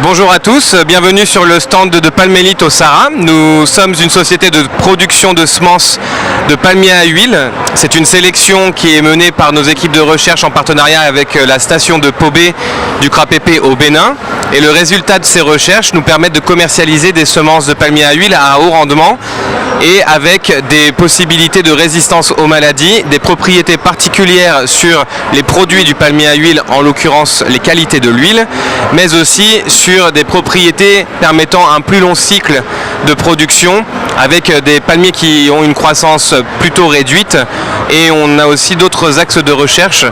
Bonjour à tous, bienvenue sur le stand de Palmélite au Sahara. Nous sommes une société de production de semences de palmiers à huile. C'est une sélection qui est menée par nos équipes de recherche en partenariat avec la station de Pobé du CRAPP au Bénin. Et le résultat de ces recherches nous permet de commercialiser des semences de palmiers à huile à haut rendement et avec des possibilités de résistance aux maladies, des propriétés particulières sur les produits du palmier à huile, en l'occurrence les qualités de l'huile, mais aussi sur des propriétés permettant un plus long cycle de production avec des palmiers qui ont une croissance plutôt réduite. Et on a aussi d'autres axes de recherche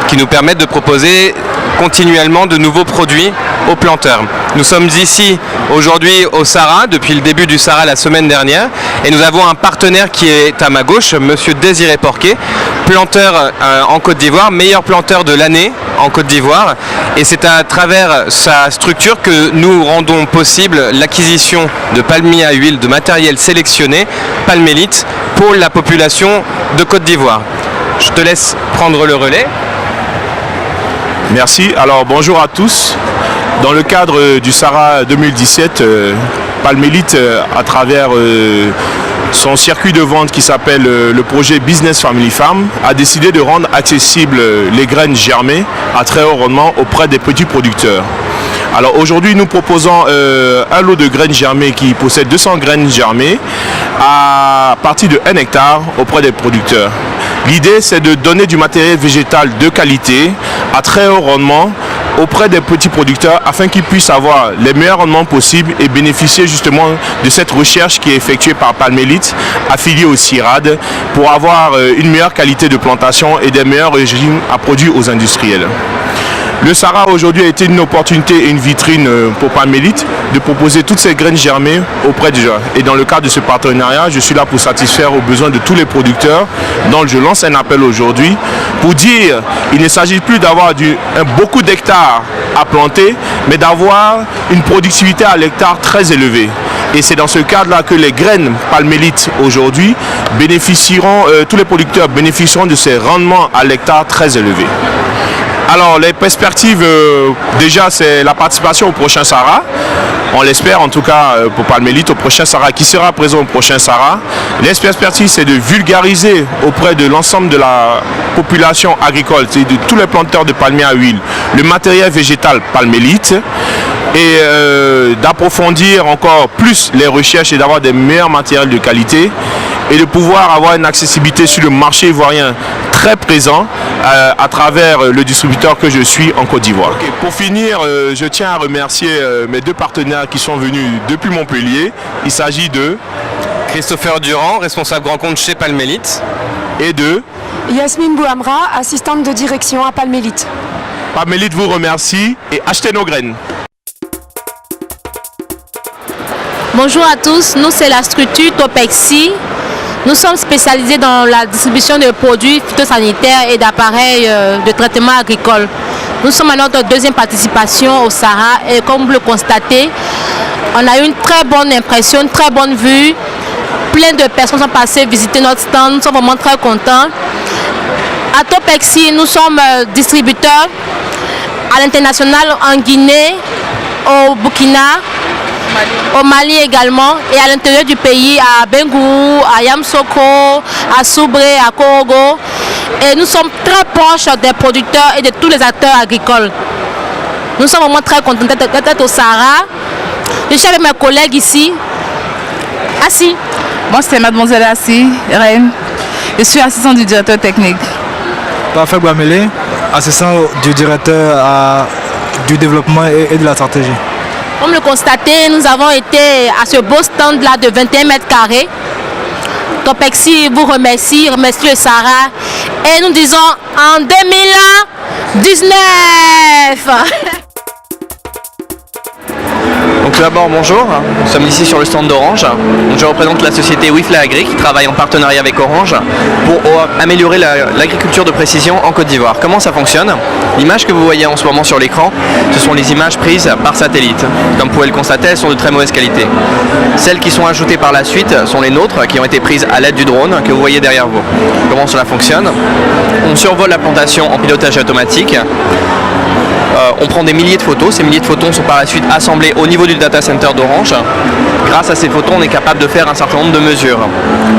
qui nous permettent de proposer continuellement de nouveaux produits aux planteurs. Nous sommes ici aujourd'hui au Sahara, depuis le début du Sahara la semaine dernière, et nous avons un partenaire qui est à ma gauche, Monsieur Désiré Porquet, planteur en Côte d'Ivoire, meilleur planteur de l'année en Côte d'Ivoire, et c'est à travers sa structure que nous rendons possible l'acquisition de palmiers à huile, de matériel sélectionné, Palmélite, pour la population de Côte d'Ivoire. Je te laisse prendre le relais. Merci. Alors bonjour à tous. Dans le cadre du Sahara 2017, Palmélite, à travers son circuit de vente qui s'appelle le projet Business Family Farm, a décidé de rendre accessibles les graines germées à très haut rendement auprès des petits producteurs. Alors aujourd'hui, nous proposons un lot de graines germées qui possède 200 graines germées à partir de 1 hectare auprès des producteurs. L'idée, c'est de donner du matériel végétal de qualité à très haut rendement auprès des petits producteurs afin qu'ils puissent avoir les meilleurs rendements possibles et bénéficier justement de cette recherche qui est effectuée par Palmélite, affiliée au CIRAD, pour avoir une meilleure qualité de plantation et des meilleurs régimes à produire aux industriels. Le Sahara aujourd'hui a été une opportunité et une vitrine pour Palmélite de proposer toutes ces graines germées auprès des gens. Et dans le cadre de ce partenariat, je suis là pour satisfaire aux besoins de tous les producteurs. Donc je lance un appel aujourd'hui pour dire qu'il ne s'agit plus d'avoir beaucoup d'hectares à planter, mais d'avoir une productivité à l'hectare très élevée. Et c'est dans ce cadre-là que les graines Palmélite aujourd'hui bénéficieront, tous les producteurs bénéficieront de ces rendements à l'hectare très élevés. Alors les perspectives, déjà c'est la participation au prochain Sahara. On l'espère en tout cas pour Palmélite au prochain Sahara, qui sera présent au prochain Sahara. Les perspectives, c'est de vulgariser auprès de l'ensemble de la population agricole, c'est de tous les planteurs de palmiers à huile, le matériel végétal Palmélite, et d'approfondir encore plus les recherches et d'avoir des meilleurs matériels de qualité et de pouvoir avoir une accessibilité sur le marché ivoirien très présent à travers le distributeur que je suis en Côte d'Ivoire. Okay, pour finir, je tiens à remercier mes deux partenaires qui sont venus depuis Montpellier. Il s'agit de Christopher Durand, responsable grand compte chez Palmélite, et de Yasmine Bouhamra, assistante de direction à Palmélite. Palmélite vous remercie et achetez nos graines. Bonjour à tous, nous c'est la structure Topexi. Nous sommes spécialisés dans la distribution de produits phytosanitaires et d'appareils de traitement agricole. Nous sommes à notre deuxième participation au Sahara et comme vous le constatez, on a eu une très bonne impression, une très bonne vue. Plein de personnes sont passées visiter notre stand, nous sommes vraiment très contents. À Topexi, nous sommes distributeurs à l'international en Guinée, au Burkina, au Mali également, et à l'intérieur du pays, à Bengou, à Yamsoko, à Soubré, à Korogo. Et nous sommes très proches des producteurs et de tous les acteurs agricoles. Nous sommes vraiment très contents d'être au Sahara. Je suis avec mes collègues ici. Assis. Moi, c'est Mademoiselle Assis, Reine. Je suis assistante du directeur technique. Parfait Guamélé, assistant du directeur du développement et de la stratégie. Comme le constatez, nous avons été à ce beau stand-là de 21 mètres carrés. Topexi vous remercie le Sahara. Et nous disons en 2019. Donc tout d'abord bonjour, nous sommes ici sur le stand d'Orange. Je représente la société Wifla Agri qui travaille en partenariat avec Orange pour améliorer l'agriculture de précision en Côte d'Ivoire. Comment ça fonctionne? L'image que vous voyez en ce moment sur l'écran, ce sont les images prises par satellite. Comme vous pouvez le constater, elles sont de très mauvaise qualité. Celles qui sont ajoutées par la suite sont les nôtres qui ont été prises à l'aide du drone que vous voyez derrière vous. Comment cela fonctionne? On survole la plantation en pilotage automatique. on prend des milliers de photos. Ces milliers de photos sont par la suite assemblées au niveau du data center d'Orange. Grâce à ces photos, on est capable de faire un certain nombre de mesures.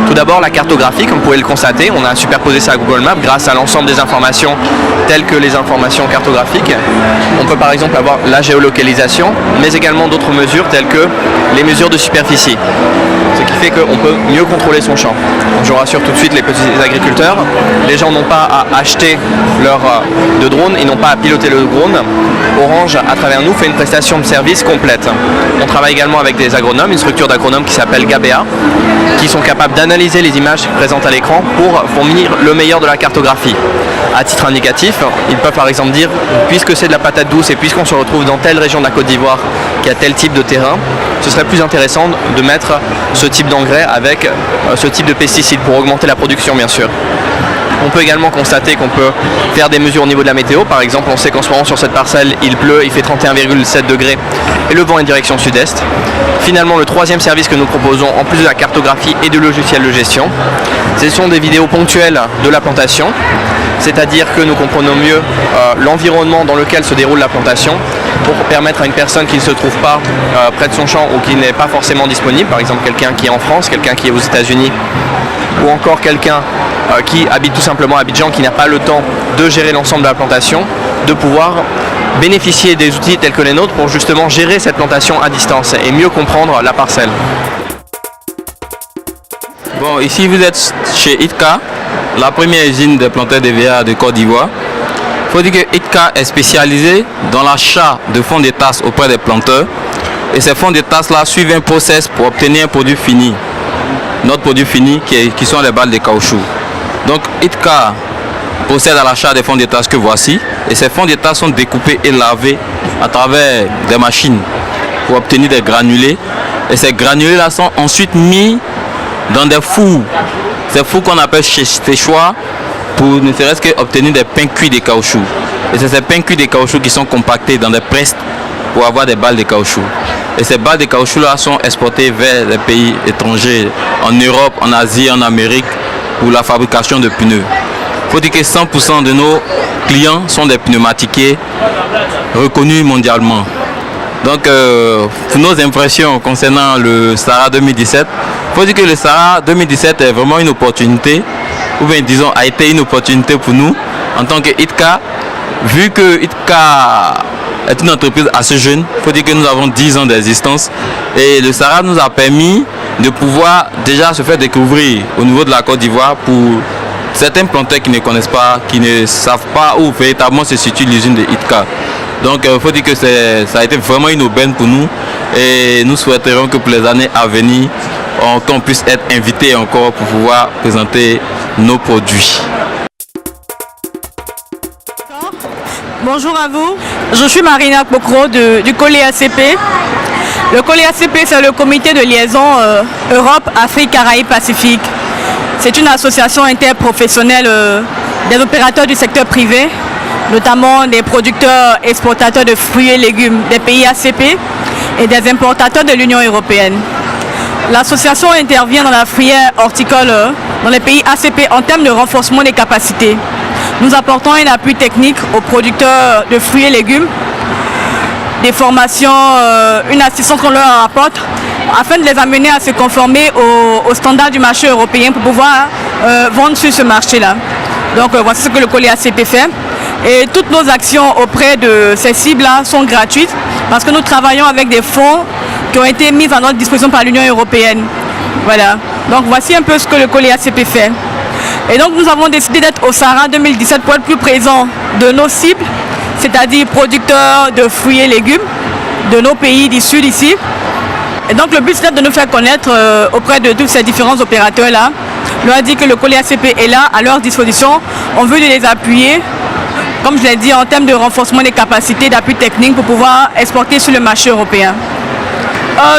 Tout d'abord, la cartographie, comme vous pouvez le constater, on a superposé ça à Google Maps grâce à l'ensemble des informations telles que les informations cartographiques. On peut par exemple avoir la géolocalisation, mais également d'autres mesures telles que les mesures de superficie. Ce qui fait qu'on peut mieux contrôler son champ. Donc, je rassure tout de suite les petits agriculteurs, les gens n'ont pas à acheter leur de drone, ils n'ont pas à piloter le drone. Orange, à travers nous, fait une prestation de service complète. On travaille également avec des agronomes, une structure d'agronomes qui s'appelle Gabea, qui sont capables d'analyser les images présentes à l'écran pour fournir le meilleur de la cartographie. À titre indicatif, ils peuvent par exemple dire, puisque c'est de la patate douce et puisqu'on se retrouve dans telle région de la Côte d'Ivoire qui a tel type de terrain, ce serait plus intéressant de mettre ce type d'engrais avec ce type de pesticides pour augmenter la production bien sûr. On peut également constater qu'on peut faire des mesures au niveau de la météo. Par exemple, on sait qu'en ce moment sur cette parcelle, il pleut, il fait 31,7 degrés et le vent est direction sud-est. Finalement, le troisième service que nous proposons, en plus de la cartographie et de logiciels de gestion, ce sont des vidéos ponctuelles de la plantation. C'est-à-dire que nous comprenons mieux l'environnement dans lequel se déroule la plantation pour permettre à une personne qui ne se trouve pas près de son champ ou qui n'est pas forcément disponible, par exemple quelqu'un qui est en France, quelqu'un qui est aux États-Unis ou encore quelqu'un qui habite tout simplement à Abidjan, qui n'a pas le temps de gérer l'ensemble de la plantation, de pouvoir bénéficier des outils tels que les nôtres pour justement gérer cette plantation à distance et mieux comprendre la parcelle. Bon, ici vous êtes chez ITCA, la première usine de planteurs de verre de Côte d'Ivoire. Il faut dire que ITCA est spécialisé dans l'achat de fonds de tasse auprès des planteurs. Et ces fonds de tasse-là suivent un process pour obtenir un produit fini. Notre produit fini qui sont les balles de caoutchouc. Donc ITCA procède à l'achat des fonds de tasse que voici. Et ces fonds de tasse sont découpés et lavés à travers des machines pour obtenir des granulés. Et ces granulés-là sont ensuite mis dans des fours. Ces fours qu'on appelle séchoirs pour ne serait-ce qu'obtenir des pains cuits de caoutchouc. Et c'est ces pains cuits de caoutchouc qui sont compactés dans des presses pour avoir des balles de caoutchouc. Et ces balles de caoutchouc-là sont exportées vers les pays étrangers, en Europe, en Asie, en Amérique, pour la fabrication de pneus. Il faut dire que 100% de nos clients sont des pneumatiquiers reconnus mondialement. Donc, pour nos impressions concernant le Sahara 2017, il faut dire que le Sahara 2017 est vraiment une opportunité, ou bien disons a été une opportunité pour nous en tant que ITCA, vu que ITCA est une entreprise assez jeune. Il faut dire que nous avons 10 ans d'existence et le Sahara nous a permis de pouvoir déjà se faire découvrir au niveau de la Côte d'Ivoire pour certains planteurs qui ne connaissent pas, qui ne savent pas où véritablement se situe l'usine de ITCA. Donc il faut dire que ça a été vraiment une aubaine pour nous et nous souhaiterons que pour les années à venir, qu'on puisse être invités encore pour pouvoir présenter nos produits. Bonjour à vous, je suis Marina Pokro du COLI ACP. Le COLI ACP, c'est le comité de liaison Europe, Afrique, Caraïbes, Pacifique. C'est une association interprofessionnelle des opérateurs du secteur privé, notamment des producteurs exportateurs de fruits et légumes des pays ACP et des importateurs de l'Union européenne. L'association intervient dans la filière horticole dans les pays ACP en termes de renforcement des capacités. Nous apportons un appui technique aux producteurs de fruits et légumes, des formations, une assistance qu'on leur apporte afin de les amener à se conformer aux standards du marché européen pour pouvoir vendre sur ce marché-là. Donc voici ce que le COLI ACP fait. Et toutes nos actions auprès de ces cibles-là sont gratuites parce que nous travaillons avec des fonds qui ont été mis à notre disposition par l'Union européenne. Voilà. Donc voici un peu ce que le COLI ACP fait. Et donc nous avons décidé d'être au Sahara 2017 pour être plus présents de nos cibles, c'est-à-dire producteurs de fruits et légumes de nos pays du sud ici. Et donc le but c'est de nous faire connaître auprès de tous ces différents opérateurs-là. On leur a dit que le COLI ACP est là à leur disposition. On veut les appuyer, comme je l'ai dit, en termes de renforcement des capacités d'appui technique pour pouvoir exporter sur le marché européen.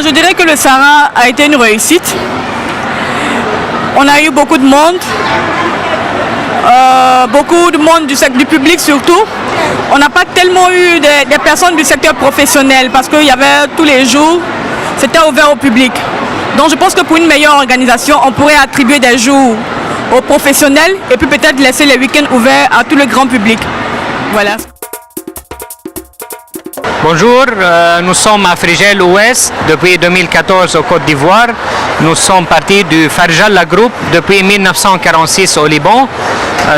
Je dirais que le Sahara a été une réussite. On a eu beaucoup de monde du public surtout. On n'a pas tellement eu des personnes du secteur professionnel parce qu'il y avait tous les jours, c'était ouvert au public. Donc je pense que pour une meilleure organisation, on pourrait attribuer des jours aux professionnels et puis peut-être laisser les week-ends ouverts à tout le grand public. Voilà. Bonjour, nous sommes à Frigel Ouest depuis 2014 au Côte d'Ivoire. Nous sommes partis du Farjalla Group depuis 1946 au Liban.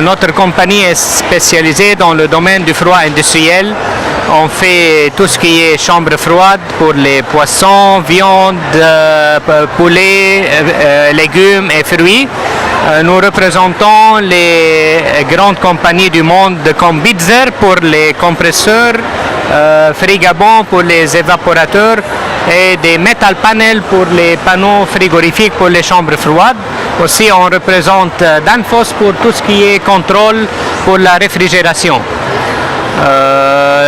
Notre compagnie est spécialisée dans le domaine du froid industriel. On fait tout ce qui est chambre froide pour les poissons, viande, poulet, légumes et fruits. Nous représentons les grandes compagnies du monde comme Bitzer pour les compresseurs, Frigabon pour les évaporateurs et des metal panels pour les panneaux frigorifiques pour les chambres froides. Aussi, on représente Danfoss pour tout ce qui est contrôle pour la réfrigération.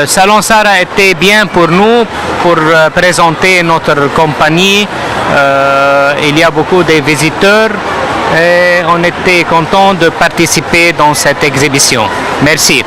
Salon Sarah a été bien pour nous pour présenter notre compagnie. Il y a beaucoup de visiteurs et on était content de participer dans cette exhibition. Merci.